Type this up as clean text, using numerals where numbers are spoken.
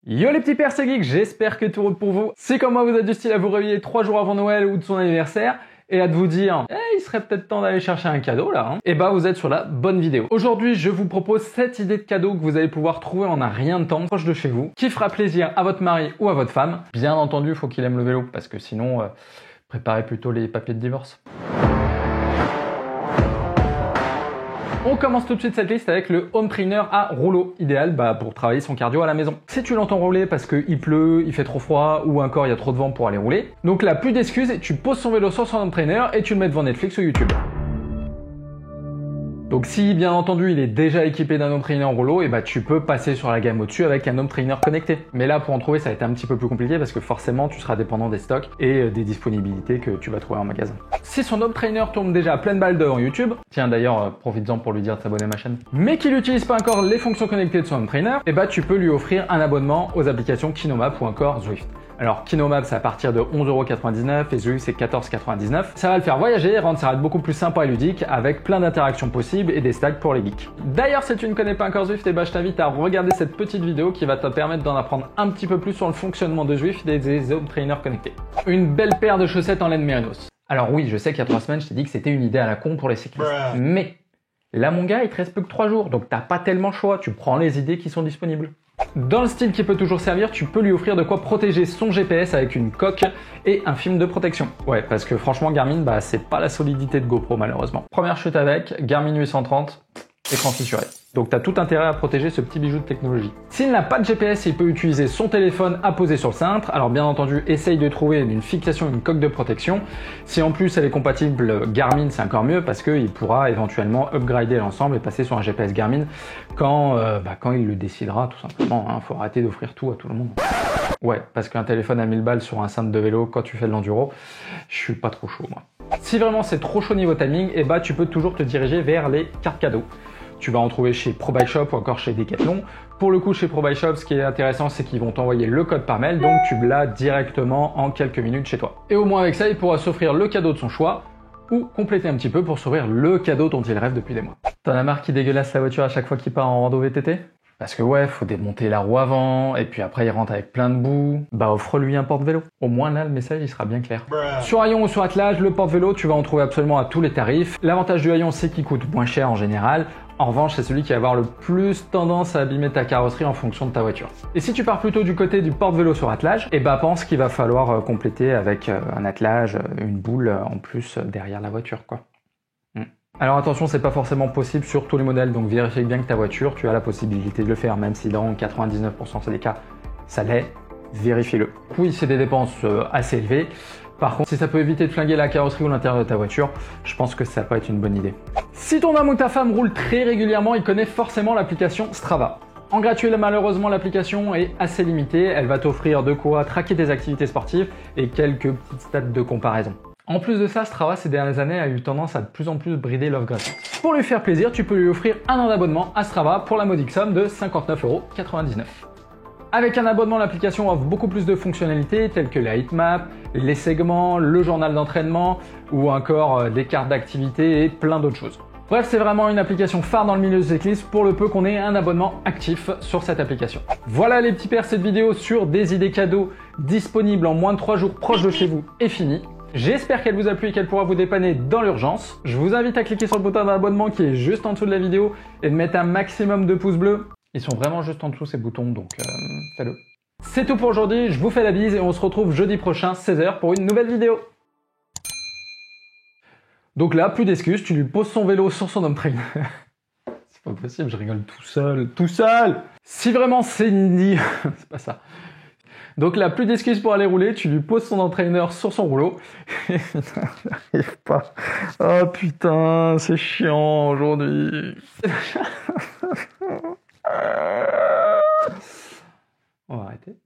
Yo les petits pères, c'est Geek, j'espère que tout roule pour vous. Si comme moi vous êtes du style à vous réveiller 3 jours avant Noël ou de son anniversaire, et à de vous dire il serait peut-être temps d'aller chercher un cadeau là, et bah vous êtes sur la bonne vidéo. Aujourd'hui je vous propose 7 idées de cadeaux que vous allez pouvoir trouver en un rien de temps proche de chez vous, qui fera plaisir à votre mari ou à votre femme. Bien entendu, il faut qu'il aime le vélo, parce que sinon, préparez plutôt les papiers de divorce. On commence tout de suite cette liste avec le home trainer à rouleau, idéal pour travailler son cardio à la maison. Si tu l'entends rouler parce qu'il pleut, il fait trop froid ou encore il y a trop de vent pour aller rouler, donc là plus d'excuses, tu poses son vélo sur son home trainer et tu le mets devant Netflix ou YouTube. Donc si bien entendu il est déjà équipé d'un home trainer rouleau, et tu peux passer sur la gamme au-dessus avec un home trainer connecté. Mais là pour en trouver ça va être un petit peu plus compliqué parce que forcément tu seras dépendant des stocks et des disponibilités que tu vas trouver en magasin. Si son home trainer tourne déjà à pleine balle devant YouTube, tiens d'ailleurs profites-en pour lui dire de s'abonner à ma chaîne, mais qu'il n'utilise pas encore les fonctions connectées de son home trainer, tu peux lui offrir un abonnement aux applications KinoMap ou encore Zwift. Alors KinoMap c'est à partir de 11,99€ et Zwift c'est 14,99€. Ça va le faire voyager et rendre sa ride beaucoup plus sympa et ludique avec plein d'interactions possibles et des stacks pour les geeks. D'ailleurs si tu ne connais pas encore Zwift, je t'invite à regarder cette petite vidéo qui va te permettre d'en apprendre un petit peu plus sur le fonctionnement de Zwift et des home trainers connectés. Une belle paire de chaussettes en laine mérinos. Alors oui, je sais qu'il y a 3 semaines je t'ai dit que c'était une idée à la con pour les cyclistes. Mais là mon gars il te reste plus que 3 jours, donc t'as pas tellement le choix, tu prends les idées qui sont disponibles. Dans le style qui peut toujours servir, tu peux lui offrir de quoi protéger son GPS avec une coque et un film de protection. Ouais, parce que franchement Garmin, c'est pas la solidité de GoPro malheureusement. Première chute avec, Garmin 830, écran fissuré. Donc t'as tout intérêt à protéger ce petit bijou de technologie. S'il n'a pas de GPS, il peut utiliser son téléphone à poser sur le cintre. Alors bien entendu, essaye de trouver une fixation, une coque de protection. Si en plus elle est compatible Garmin, c'est encore mieux parce qu'il pourra éventuellement upgrader l'ensemble et passer sur un GPS Garmin quand il le décidera tout simplement. Faut arrêter d'offrir tout à tout le monde. Ouais, parce qu'un téléphone à 1000 balles sur un cintre de vélo quand tu fais de l'enduro, je suis pas trop chaud moi. Si vraiment c'est trop chaud niveau timing, tu peux toujours te diriger vers les cartes cadeaux. Tu vas en trouver chez ProBikeShop ou encore chez Decathlon. Pour le coup, chez ProBikeShop, ce qui est intéressant, c'est qu'ils vont t'envoyer le code par mail, donc tu l'as directement en quelques minutes chez toi. Et au moins avec ça, il pourra s'offrir le cadeau de son choix ou compléter un petit peu pour s'offrir le cadeau dont il rêve depuis des mois. T'en as marre qu'il dégueulasse la voiture à chaque fois qu'il part en rando VTT ? Parce que ouais, faut démonter la roue avant, et puis après il rentre avec plein de boue. Offre-lui un porte-vélo. Au moins là, le message il sera bien clair. Sur Aion ou sur Attelage, le porte-vélo, tu vas en trouver absolument à tous les tarifs. L'avantage du Aion, c'est qu'il coûte moins cher en général. En revanche, c'est celui qui va avoir le plus tendance à abîmer ta carrosserie en fonction de ta voiture. Et si tu pars plutôt du côté du porte-vélo sur attelage, pense qu'il va falloir compléter avec un attelage, une boule en plus derrière la voiture, quoi. Alors attention, c'est pas forcément possible sur tous les modèles, donc vérifie bien que ta voiture, tu as la possibilité de le faire, même si dans 99% des cas, ça l'est, vérifie-le. Oui, c'est des dépenses assez élevées. Par contre, si ça peut éviter de flinguer la carrosserie ou l'intérieur de ta voiture, je pense que ça peut être une bonne idée. Si ton homme ou ta femme roule très régulièrement, il connaît forcément l'application Strava. En gratuit, malheureusement, l'application est assez limitée. Elle va t'offrir de quoi traquer tes activités sportives et quelques petites stats de comparaison. En plus de ça, Strava ces dernières années a eu tendance à de plus en plus brider l'offre gratuite. Pour lui faire plaisir, tu peux lui offrir un an d'abonnement à Strava pour la modique somme de 59,99€. Avec un abonnement, l'application offre beaucoup plus de fonctionnalités telles que la heatmap, les segments, le journal d'entraînement ou encore des cartes d'activité et plein d'autres choses. Bref, c'est vraiment une application phare dans le milieu du cyclisme pour le peu qu'on ait un abonnement actif sur cette application. Voilà les petits pères, cette vidéo sur des idées cadeaux disponibles en moins de 3 jours proches de chez vous est finie. J'espère qu'elle vous a plu et qu'elle pourra vous dépanner dans l'urgence. Je vous invite à cliquer sur le bouton d'abonnement qui est juste en dessous de la vidéo et de mettre un maximum de pouces bleus. Ils sont vraiment juste en dessous ces boutons, donc fais-le. C'est tout pour aujourd'hui, je vous fais la bise et on se retrouve jeudi prochain, 16h, pour une nouvelle vidéo. Donc là, plus d'excuses, tu lui poses son vélo sur son home trainer. C'est pas possible, je rigole tout seul. Si vraiment c'est dit, c'est pas ça. Donc là, plus d'excuses pour aller rouler, tu lui poses son entraîner sur son rouleau. Putain, j'arrive pas. Oh putain, c'est chiant aujourd'hui. On va arrêter.